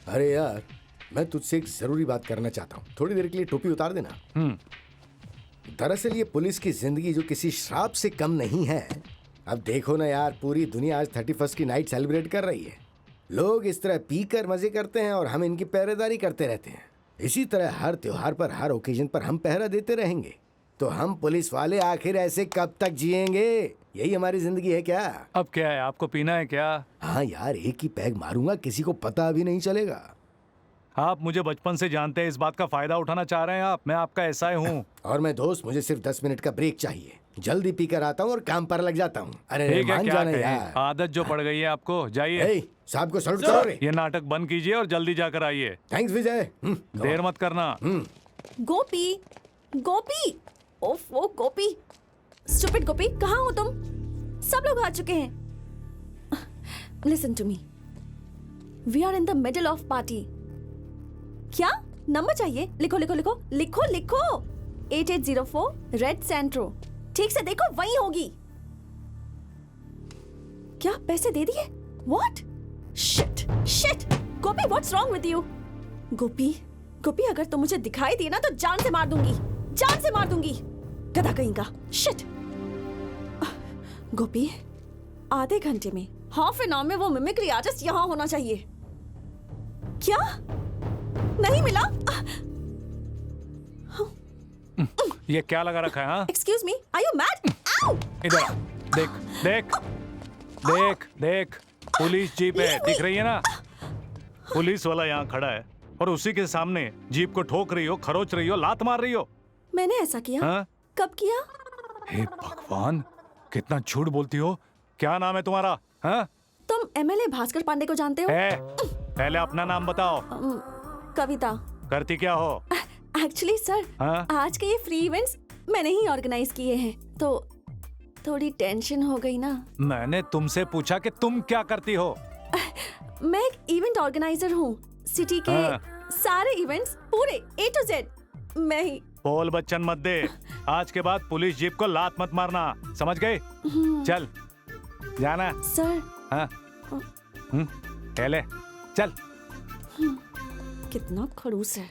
अरे यार, मैं तुझसे एक जरूरी बात करना चाहता हूँ। थोड़ी देर के लिए टोपी उतार देना। दरअसल ये पुलिस की जिंदगी जो किसी श्राप से कम नहीं है। अब देखो ना यार, पूरी दुनिया आज 31st की नाइट सेलिब्रेट कर रही है। लोग इस तरह पीकर मजे करते हैं और हम इनकी पहरेदारी करते रहते हैं। इसी तरह हर त्योहार पर, हर ओकेजन पर हम पहरा देते रहेंगे। तो हम पुलिस वाले आखिर ऐसे कब तक जिएंगे? यही हमारी जिंदगी है क्या? अब क्या है, आपको पीना है क्या? हाँ यार, एक ही पैग मारूंगा, किसी को पता भी नहीं चलेगा। आप मुझे बचपन से जानते हैं, इस बात का फायदा उठाना चाह रहे हैं आप। मैं आपका एसआई हूँ। और मैं दोस्त, मुझे सिर्फ 10 मिनट का ब्रेक चाहिए। जल्दी पीकर आता हूँ और काम पर लग जाता हूँ। अरे ठीक है, मान क्या जाना कहें? यार। आदत जो पड़ गई है आपको, जाइए। ए, साहब को सल्यूट करो रे। ये नाटक बंद कीजिए और जल्दी जाकर आइए। थैंक्स विजय। देर मत करना। गोपी, गोपी, ओफ ओ गोपी, स्टूपिड गोपी, कहाँ हो तुम? सब लोग आ चुके हैं। Listen to me, we are in the middle of party. क्या नंबर चाहिए? लिखो लिखो लिखो लिखो लिखो। 8804 रेड सेंट्रो। ठीक से देखो, वही होगी। क्या पैसे दे दिए? What? Shit, shit. Gopi, what's wrong with you? गोपी, गोपी, अगर तुम मुझे दिखाई दी ना तो जान से मार दूंगी, जान से मार दूंगी। गधा कहीं का। Shit. गोपी, आधे घंटे में, हाफ एन आवर में वो मिमिक्री आर्टिस्ट यहाँ होना चाहिए। क्या? नहीं मिला? ये क्या लगा रखा है? हाँ, Excuse me, are you mad? Ow! इधर आ। देख देख देख देख, पुलिस जीप है, दिख रही है ना? पुलिस वाला यहाँ खड़ा है और उसी के सामने जीप को ठोक रही हो, खरोच रही हो, लात मार रही हो। मैंने ऐसा किया? हाँ? कब किया? हे भगवान, कितना झूठ बोलती हो। क्या नाम है तुम्हारा? हाँ? तुम एमएलए भास्कर पांडे को जानते हो? पहले अपना नाम बताओ। कविता। करती क्या हो? एक्चुअली सर, हाँ? आज के ये फ्री इवेंट्स मैंने ही ऑर्गेनाइज किए हैं, तो थोड़ी टेंशन हो गई ना। मैंने तुमसे पूछा कि तुम क्या करती हो? मैं एक इवेंट ऑर्गेनाइजर हूँ। सिटी के हाँ। सारे इवेंट्स, पूरे A to Z मैं ही। बोल बच्चन मत दे। आज के बाद पुलिस जीप को लात मत मारना, समझ गए? चल जाना। सर। हाँ? पहले चल। कितना खड़ूस है।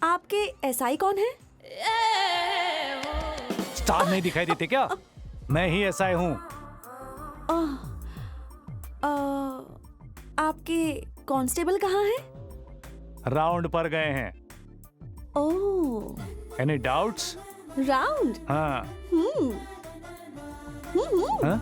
आपके एसआई कौन है? स्टार नहीं दिखाई देते क्या? मैं ही एसआई हूँ। आपके कांस्टेबल कहाँ हैं? राउंड पर गए हैं। ओह, एनी डाउट्स? राउंड। हाँ। हाँ?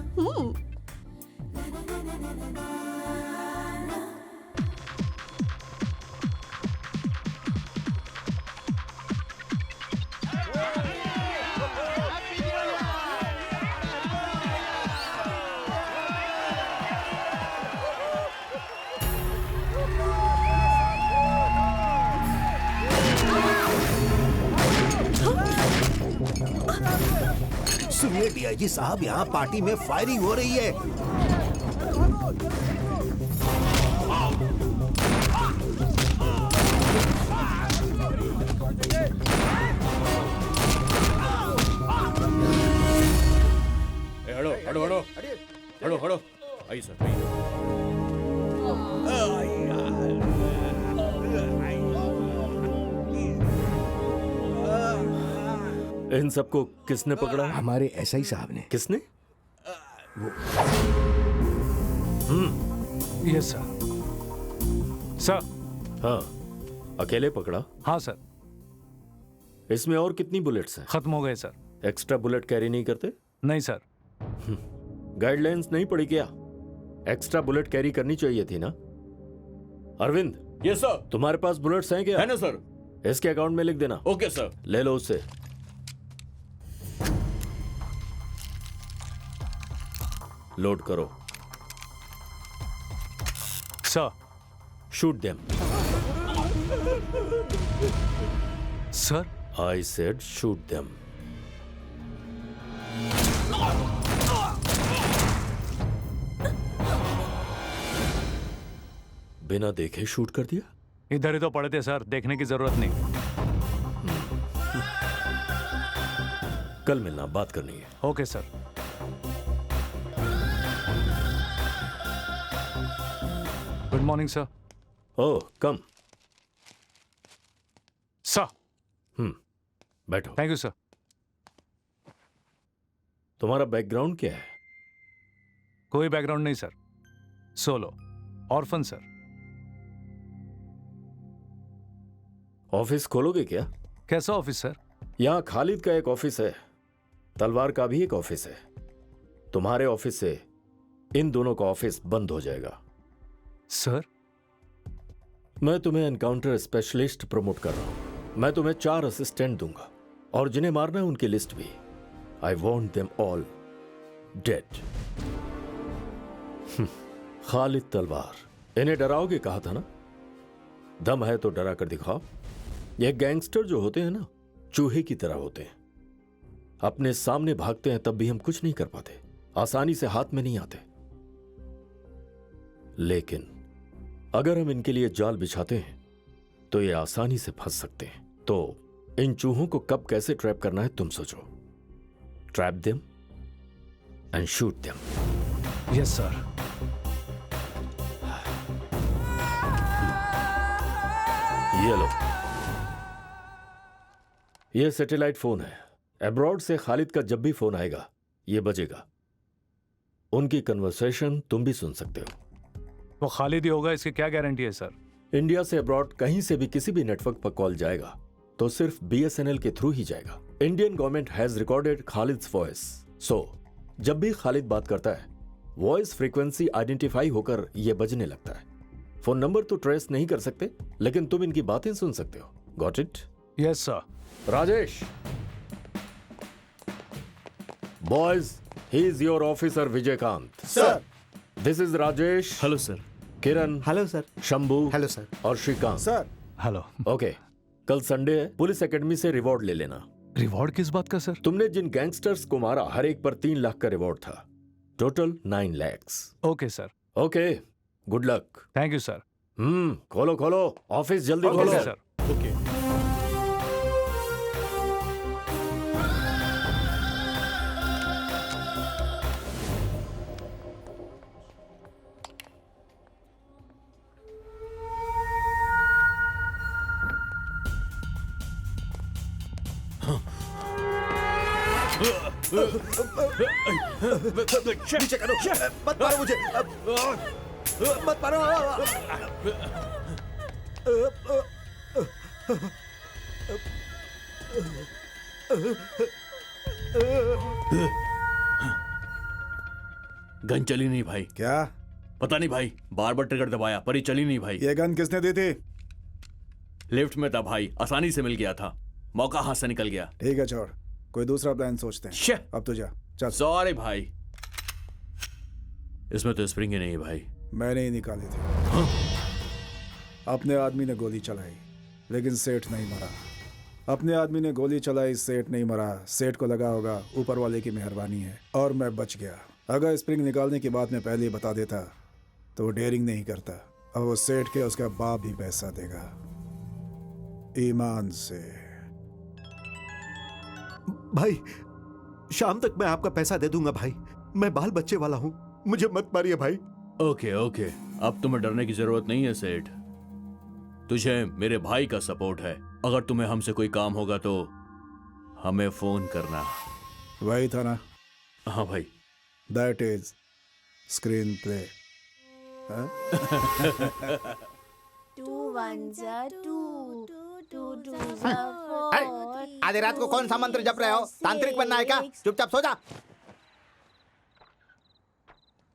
सुनिए डीआईजी साहब, यहाँ पार्टी में फायरिंग हो रही है। हड़ो हड़ो हड़ो हड़ो हड़ो। आइए सर, आइए। इन सबको किसने पकड़ा? हमारे एसआई साहब ने। किसने? Yes sir. सर। हाँ, अकेले पकड़ा? हाँ सर। इसमें और कितनी बुलेट्स हैं? खत्म हो गए सर। एक्स्ट्रा बुलेट कैरी नहीं करते? नहीं सर। गाइडलाइंस नहीं पड़ी क्या? एक्स्ट्रा बुलेट कैरी करनी चाहिए थी ना? अरविंद। Yes sir. तुम्हारे पास बुलेट्स हैं क्या? है ना सर। इसके अकाउंट में लिख देना। Okay sir. ले लो उससे। लोड करो। Sir. Shoot them. Sir. I said shoot them. बिना देखे शूट कर दिया? इधर ही तो पड़े थे सर, देखने की जरूरत नहीं। कल मिलना, बात करनी है। Okay sir. Good morning sir. Oh come. Sir. बैठो। Thank you sir. तुम्हारा बैकग्राउंड क्या है? कोई बैकग्राउंड नहीं sir, solo, orphan sir. Office खोलोगे क्या? कैसा ऑफिस सर? यहाँ खालिद का एक ऑफिस है, तलवार का भी एक ऑफिस है। तुम्हारे ऑफिस से इन दोनों का ऑफिस बंद हो जाएगा। सर मैं तुम्हें एनकाउंटर स्पेशलिस्ट प्रमोट कर रहा हूं। मैं तुम्हें 4 असिस्टेंट दूंगा और जिन्हें मारना है उनकी लिस्ट भी। I want them all dead. Khalid तलवार, इन्हें डराओगे कहा था ना? दम है तो डरा कर दिखाओ। ये गैंगस्टर जो होते हैं ना, चूहे की तरह होते हैं। अपने सामने भागते हैं तब भी हम कुछ नहीं कर पाते, आसानी से हाथ में नहीं आते। लेकिन अगर हम इनके लिए जाल बिछाते हैं तो ये आसानी से फंस सकते हैं। तो इन चूहों को कब कैसे ट्रैप करना है तुम सोचो। Trap them and shoot them. Yes sir. ये लो, ये सैटेलाइट फोन है। अब्रॉड से खालिद का जब भी फोन आएगा ये बजेगा। उनकी कन्वर्सेशन तुम भी सुन सकते हो। वो खालिद ही होगा, इसकी क्या गारंटी है सर? इंडिया से अब्रॉड कहीं से भी किसी भी नेटवर्क पर कॉल जाएगा तो सिर्फ BSNL के थ्रू ही जाएगा। Indian government has recorded Khalid's voice, so जब भी खालिद बात करता है वॉइस फ्रीक्वेंसी आइडेंटिफाई होकर यह बजने लगता है। फोन नंबर तो ट्रेस नहीं कर सकते, लेकिन तुम इनकी बातें सुन सकते हो। Got it? Yes sir. Rajesh, boys, he is your officer Vijaykant. Sir. This is Rajesh. Hello sir. Kiran. Hello sir. Shambhu. Hello sir. और श्रीकांत। सर। हेलो। ओके, कल संडे है, पुलिस एकेडमी से रिवॉर्ड ले लेना। रिवॉर्ड किस बात का सर? तुमने जिन गैंगस्टर्स को मारा हर एक पर 3 लाख का रिवॉर्ड था, total 9 lakhs। Okay sir. Okay, good luck. Thank you sir. खोलो खोलो, ऑफिस जल्दी ओके खोलो। सर। ओके। नीचे करो, मत मारो मुझे, मत मारो। गन चली नहीं भाई। क्या? पता नहीं भाई, बार बार ट्रिगर दबाया पर ही चली नहीं भाई। ये गन किसने दी थी? लिफ्ट में था भाई, आसानी से मिल गया था, मौका हाथ से निकल गया। ठीक है छोड़, कोई दूसरा प्लान सोचते हैं। शे। अब तो जा, चल। सॉरी भाई, इसमें तो स्प्रिंग ही नहीं भाई। मैंने ही निकाली थी। अपने आदमी ने गोली चलाई लेकिन सेठ नहीं मरा। अपने आदमी ने गोली चलाई, सेठ नहीं मरा। सेठ को लगा होगा ऊपर वाले की मेहरबानी है और मैं बच गया। अगर स्प्रिंग निकालने की बात मैं पहले ही बता देता तो वो डेयरिंग नहीं करता और वो सेठ के उसका बाप भी पैसा देगा ईमान से। भाई, शाम तक मैं आपका पैसा दे दूंगा भाई। मैं बाल बच्चे वाला हूं, मुझे मत मारिए भाई। ओके ओके, अब तुम्हें डरने की जरूरत नहीं है सेठ। तुझे मेरे भाई का सपोर्ट है। अगर तुम्हें हमसे कोई काम होगा तो हमें फोन करना। वही था ना? हाँ भाई। That is screen play. Two ones are two, two twos are four. आधी रात को कौन सा मंत्र जप रहे हो? तांत्रिक बनना है क्या? चुपचाप सो जा।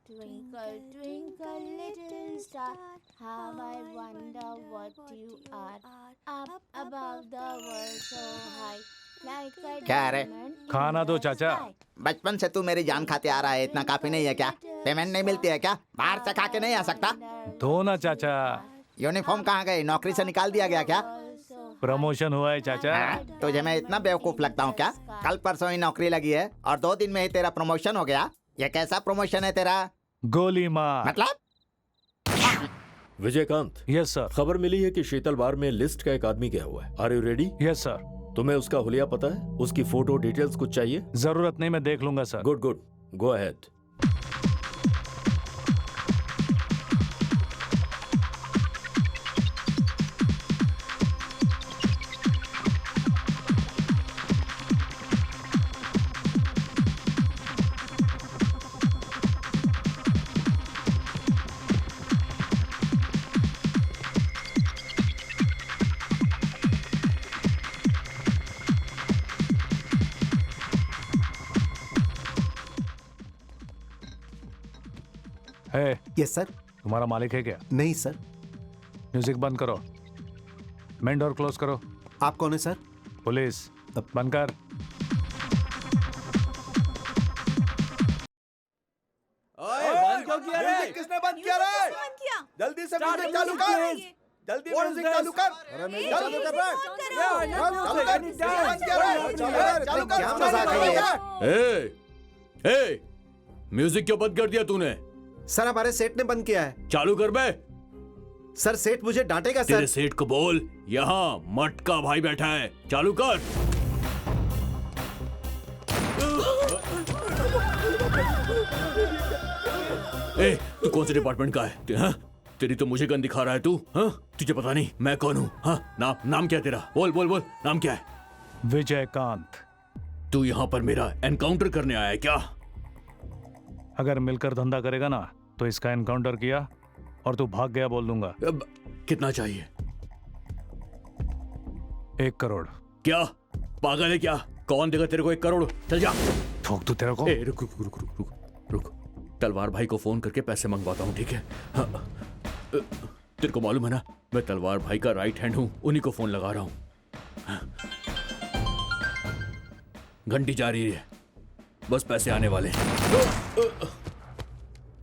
Twinkle, twinkle, little star, how I wonder what you are. Up above the world so high, like a क्या है रे? diamond खाना in दो the चाचा। sky. बचपन से तू मेरी जान खाते आ रहा है, इतना काफी नहीं है क्या? पेमेंट नहीं मिलती है क्या? बाहर से खा के नहीं आ सकता? दो ना चाचा। यूनिफॉर्म कहाँ गई? नौकरी से निकाल दिया गया क्या? प्रमोशन हुआ है चाचा। तुझे मैं इतना बेवकूफ लगता हूँ क्या? कल परसों ही नौकरी लगी है और 2 दिन में ही तेरा प्रमोशन हो गया। ये कैसा प्रमोशन है तेरा? गोली मार। मतलब? Vijaykant, yes sir. खबर मिली है कि शीतल बार में लिस्ट का एक आदमी गया हुआ है। Are you ready? Yes sir. तुम्हें उसका हुलिया पता है? उसकी फोटो डिटेल्स कुछ चाहिए? जरूरत नहीं, मैं देख लूंगा sir. Good good, go ahead. ए, यस सर। तुम्हारा मालिक है क्या? नहीं सर। म्यूजिक बंद करो, मेन डोर क्लोज करो। आप कौन है सर? पुलिस, बंद कर। किसने बंद किया रे? जल्दी से म्यूजिक चालू कर। जल्दी म्यूजिक चालू कर। चालू कर क्या मजाक है ये? ए, म्यूजिक क्यों बंद कर दिया तूने? सर हमारे सेठ ने बंद किया है। चालू कर बे। सर सेठ मुझे डांटेगा सर। तेरे सेठ को बोल यहाँ मटका भाई बैठा है, चालू कर। ए, तू कौन से डिपार्टमेंट का है? हाँ? तेरी तो मुझे गन दिखा रहा है तू। हाँ? तुझे पता नहीं मैं कौन हूँ? हाँ? नाम क्या है तेरा? बोल बोल बोल, नाम क्या है? विजयकांत। तू यहाँ पर मेरा एनकाउंटर करने आया है क्या? अगर मिलकर धंधा करेगा ना तो इसका एनकाउंटर किया और तू भाग गया बोल दूंगा। अब कितना चाहिए? 1 करोड़। क्या पागल है क्या? कौन देगा तेरे को 1 करोड़? चल जा। ठोक तू तेरे को। ए, रुक रुक रुक रुक रुक रुक। तलवार भाई को फोन करके पैसे मंगवाता हूँ, ठीक है? हाँ, तेरे को मालूम है ना मैं तलवार भाई का राइट हैंड हूँ, उन्हीं को फोन लगा रहा हूँ। घंटी जा रही है, बस पैसे आने वाले हैं।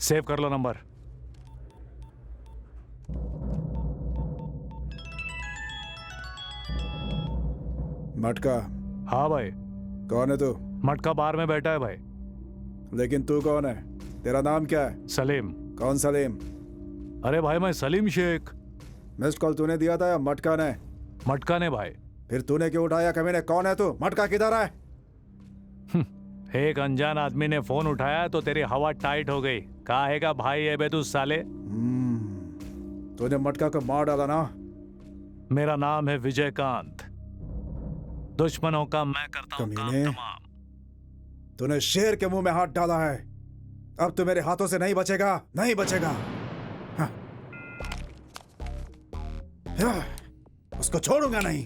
सेव कर लो नंबर। मटका, हाँ भाई। कौन है तू? मटका बार में बैठा है भाई। लेकिन तू कौन है? तेरा नाम क्या है? सलीम। कौन सलीम? अरे भाई मैं सलीम शेख। मिस्ड कॉल तूने दिया था या मटका ने? मटका ने भाई। फिर तूने क्यों उठाया कमीने? कौन है तू? मटका किधर है? एक अनजान आदमी ने फोन उठाया तो तेरी हवा टाइट हो गई। काहेगा भाई है बे तू साले? तूने मटका को मार डाला ना? मेरा नाम है विजयकांत। दुश्मनों का मैं करता हूँ काम कमीने। तमाम। तूने शेर के मुंह में हाथ डाला है, अब तू मेरे हाथों से नहीं बचेगा, नहीं बचेगा। हाँ। हाँ। उसको छोड़ूंगा नहीं।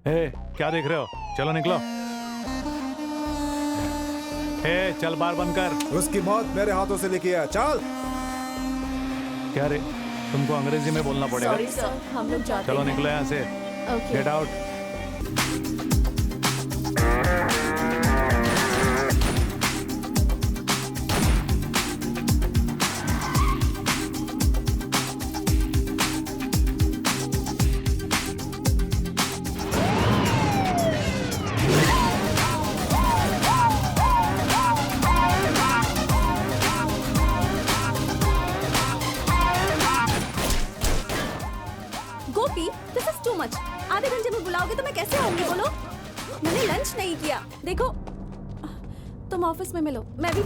ए, क्या देख रहे हो? चलो निकलो। ए, चल बार बंद कर। उसकी मौत मेरे हाथों से लिखी है, चल। क्या रे, तुमको अंग्रेजी में बोलना पड़ेगा। सॉरी सर, हम लोग जाते चलो हैं। निकलो यहाँ से। Okay. Get out. Gopi, this is too much. आधे घंटे में बुलाओगे तो मैं कैसे आऊंगी बोलो? मैंने लंच नहीं किया। देखो, तुम ऑफिस में मिलो, मैं भी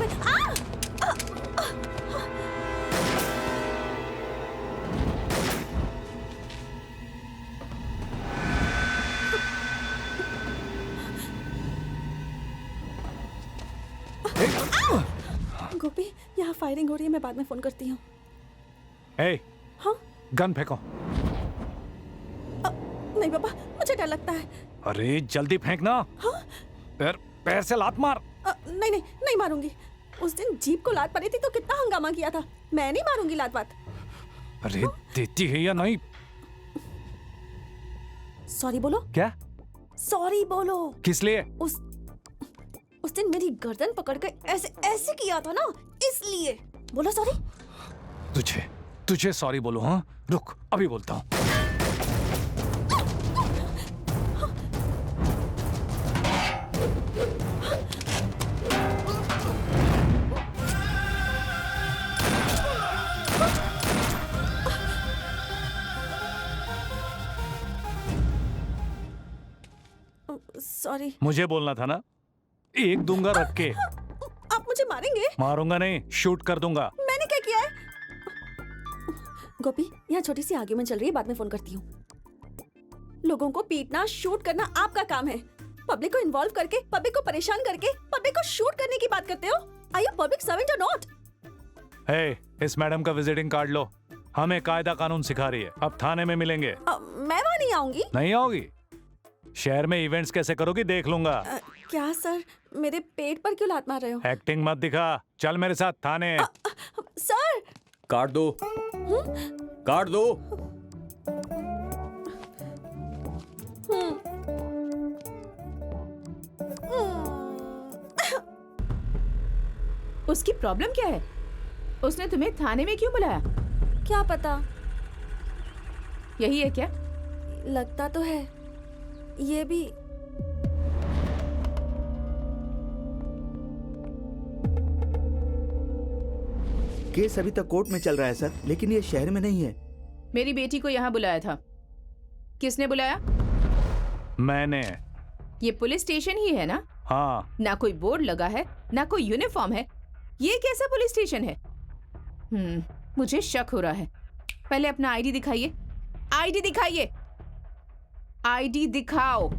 गोपी, यहाँ फायरिंग हो रही है, मैं बाद में फोन करती हूँ। ए, हाँ? गन फेंको। नहीं पापा, मुझे डर लगता है। अरे जल्दी फेंकना। हाँ? पैर से लात मार। नहीं नहीं, नहीं मारूंगी। उस दिन जीप को लात पड़ी थी तो कितना हंगामा किया था। मैं नहीं मारूंगी लात बात। अरे देती है या नहीं? सॉरी बोलो। क्या? सॉरी बोलो। किस लिए? उस दिन मेरी गर्दन पकड़ के ऐसे ऐसे किया था ना, इसलिए बोलो सॉरी। तुझे सॉरी बोलो? हाँ, रुक अभी बोलता हूँ। सॉरी। मुझे बोलना था ना। एक दूंगा रख के। आप मुझे मारेंगे? मारूंगा नहीं, शूट कर दूंगा। मैंने क्या किया है? गोपी, यहाँ छोटी सी आर्ग्यूमेंट चल रही है, बाद में फोन करती हूँ। लोगों को पीटना, शूट करना आपका काम है। पब्लिक को इन्वॉल्व करके, पब्लिक को परेशान करके, पब्लिक को शूट करने की बात करते हो। आर यू पब्लिक सर्वेंट और नॉट? हे, इस मैडम का विजिटिंग कार्ड लो। हमें कायदा कानून सिखा रही है। अब थाने में मिलेंगे। मैं वहाँ नहीं आऊंगी। नहीं आओगी? शहर में इवेंट्स कैसे करोगी देख लूंगा। क्या सर, मेरे पेट पर क्यों लात मार रहे हो? एक्टिंग मत दिखा, चल मेरे साथ थाने। सर। काट दो, काट दो। उसकी प्रॉब्लम क्या है? उसने तुम्हें थाने में क्यों बुलाया? क्या पता, यही है क्या? लगता तो है। ये भी केस अभी तक कोर्ट में चल रहा है सर, लेकिन ये शहर में नहीं है। मेरी बेटी को यहाँ बुलाया था। किसने बुलाया? मैंने। ये पुलिस स्टेशन ही है ना? हाँ। ना कोई बोर्ड लगा है, ना कोई यूनिफॉर्म है। ये कैसा पुलिस स्टेशन है? मुझे शक हो रहा है। पहले अपना आईडी दिखाइए। आईडी दिखाइए। आईडी दिखाओ।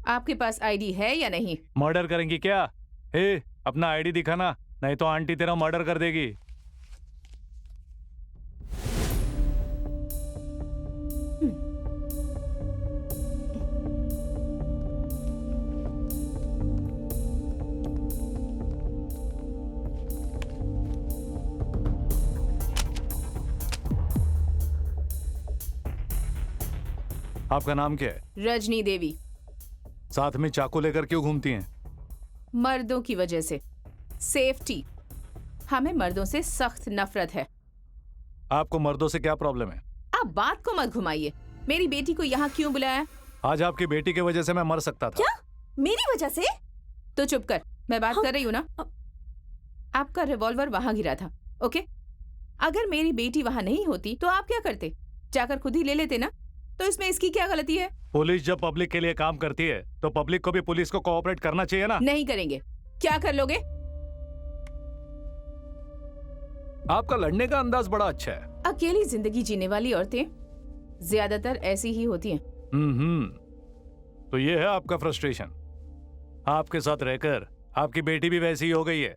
आपके पास आईडी है या नहीं? मर्डर करेंगी क्या? ए, अपना आईडी दिखाना, नहीं तो आंटी तेरा मर्डर कर देगी। आपका नाम क्या है? रजनी देवी। साथ में चाकू लेकर क्यों घूमती हैं? मर्दों की वजह से। सेफ्टी। हमें मर्दों से सख्त नफरत है। आपको मर्दों से क्या प्रॉब्लम है? आप बात को मत घुमाइए। मेरी बेटी को यहाँ क्यों बुलाया? आज आपकी बेटी की वजह से मैं मर सकता था। क्या? मेरी वजह से? तो चुप कर, मैं बात कर रही हूँ ना। आपका रिवॉल्वर वहां गिरा था, ओके? अगर मेरी बेटी वहां नहीं होती तो आप क्या करते? जाकर खुद ही ले लेते ना। तो इसमें इसकी क्या गलती है? पुलिस जब पब्लिक के लिए काम करती है तो पब्लिक को भी पुलिस को कोऑपरेट करना चाहिए ना। नहीं करेंगे। क्या कर लोगे? आपका लड़ने का अंदाज बड़ा अच्छा है। अकेली जिंदगी जीने वाली औरतें ज्यादातर ऐसी ही होती हैं। तो ये है आपका फ्रस्ट्रेशन। आपके साथ रहकर आपकी बेटी भी वैसी ही हो गई है।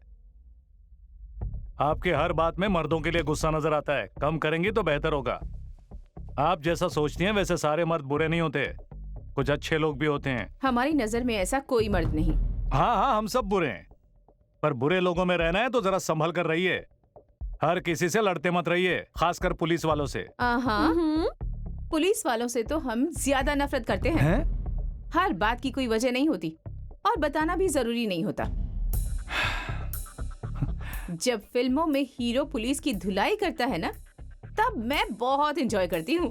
आपके हर बात में मर्दों के लिए गुस्सा नजर आता है। कम करेंगी तो बेहतर होगा। आप जैसा सोचती हैं वैसे सारे मर्द बुरे नहीं होते, कुछ अच्छे लोग भी होते हैं। हमारी नजर में ऐसा कोई मर्द नहीं। हाँ हाँ, हम सब बुरे हैं, पर बुरे लोगों में रहना है तो जरा संभल कर रहिए। हर किसी से लड़ते मत रहिए, खासकर पुलिस वालों से। पुलिस वालों से तो हम ज्यादा नफरत करते हैं। हर बात की कोई वजह नहीं होती और बताना भी जरूरी नहीं होता। जब फिल्मों में हीरो पुलिस की धुलाई करता है ना, तब मैं बहुत एंजॉय करती हूँ।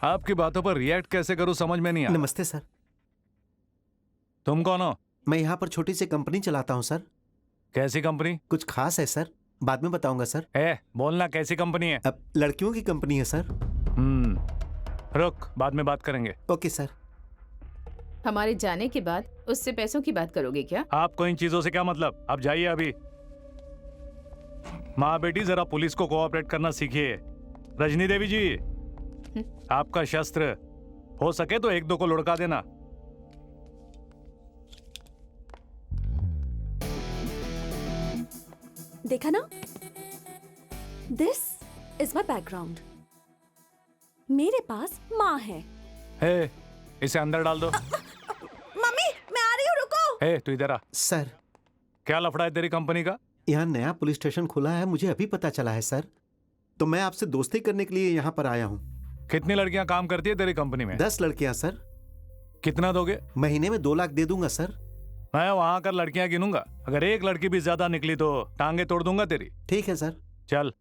आपकी बातों पर रिएक्ट कैसे करूं समझ में नहीं आ रहा। नमस्ते सर। तुम कौन हो? मैं यहाँ पर छोटी सी कंपनी चलाता हूँ सर। कैसी कंपनी? कुछ खास है सर, बाद में बताऊंगा सर। बोलना, कैसी कंपनी है? अब लड़कियों की कंपनी है सर। रुक, बाद में बात करेंगे। Okay sir. हमारे जाने के बाद उससे पैसों की बात करोगे क्या? आपको इन चीजों से क्या मतलब? आप जाइए अभी। माँ बेटी जरा पुलिस को कोऑपरेट करना सीखिए। रजनी देवी जी, आपका शस्त्र हो सके तो एक दो को लुढ़का देना। देखा ना, दिस इज माई बैकग्राउंड। मेरे पास माँ है। इसे अंदर डाल दो। मम्मी, मैं आ रही हूँ, रुको। तू इधर आ। सर, क्या लफड़ा है तेरी कंपनी का? यहाँ नया पुलिस स्टेशन खुला है, मुझे अभी पता चला है सर। तो मैं आपसे दोस्ती करने के लिए यहाँ पर आया हूँ। कितनी लड़कियां काम करती है तेरी कंपनी में? 10 लड़कियां सर। कितना दोगे? महीने में 2 लाख दे दूंगा सर। मैं वहां कर लड़कियां गिनूंगा, अगर एक लड़की भी ज्यादा निकली तो टांगे तोड़ दूंगा तेरी। ठीक है सर। चल।